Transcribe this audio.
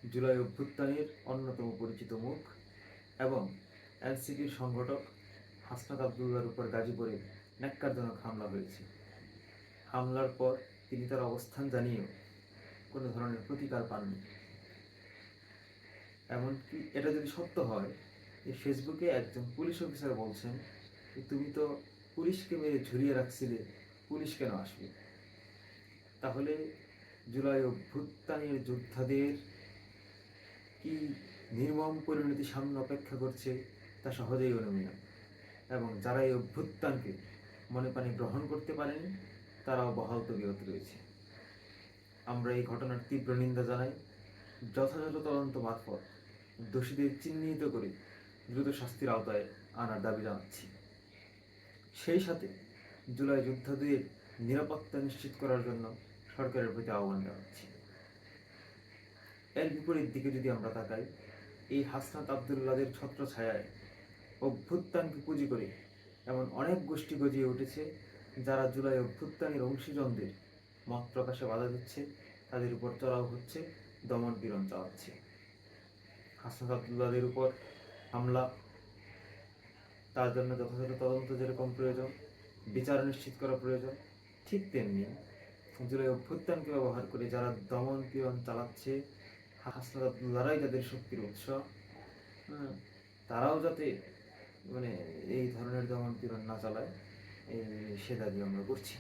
জুলাই অভ্যুত্থানের অন্যতম পরিচিত মুখ এবং এনসিপির সংগঠক হাসনাত আবদুল্লাহর উপর গাজীপুরে ন্যাক্কারজনক হামলা হয়েছে। হামলার পর তিনি তার অবস্থান জানিয়েও কোনো ধরনের প্রতিকার পাননি। এমনকি এটা যদি সত্য হয় যে ফেসবুকে একজন পুলিশ অফিসার বলছেন যে তুমি তো পুলিশকে মেরে ঝুলিয়ে রাখছিলে, পুলিশ কেন আসবে? তাহলে জুলাই অভ্যুত্থানের যোদ্ধাদের কি নির্মম পরিণতি সামনে অপেক্ষা করছে তা সহজেই অনুমেয়। এবং যারা এই অভ্যুত্থানকে মনে প্রাণে গ্রহণ করতে পারেনি তারাও বহাল তবিয়ত রয়েছে। আমরা এই ঘটনার তীব্র নিন্দা জানাই। যথাযথ তদন্ত মারফত দোষীদের চিহ্নিত করে দ্রুত শাস্তির আওতায় আনার দাবি জানাচ্ছি। সেই সাথে জুলাই যোদ্ধাদের নিরাপত্তা নিশ্চিত করার জন্য সরকারের প্রতি আহ্বান জানাচ্ছি। এর বিপরীত দিকে যদি আমরা তাকাই, এই হাসনাত আবদুল্লাদের ছত্রছায়ায় অভ্যুত্থানকে পুঁজি করে এমন অনেক গোষ্ঠী গজিয়ে উঠেছে যারা জুলাই অভ্যুত্থানের অংশীজনদের মত প্রকাশে বাধা দিচ্ছে, তাদের উপর চড়াও হচ্ছে, দমন পীড়ন চালাচ্ছে। হাসনাত আবদুল্লাদের উপর হামলা, তার জন্য যথাযথ তদন্ত যেরকম প্রয়োজন, বিচার নিশ্চিত করা প্রয়োজন, ঠিক তেমনি জুলাই অভ্যুত্থানকে ব্যবহার করে যারা দমন পীড়ন চালাচ্ছে, হাসনাত আবদুল্লাহরাই তাদের শক্তির উৎস, তারাও যাতে মানে এই ধরনের দমন পীড়ন না চালায়, সে দাবি আমরা করছি।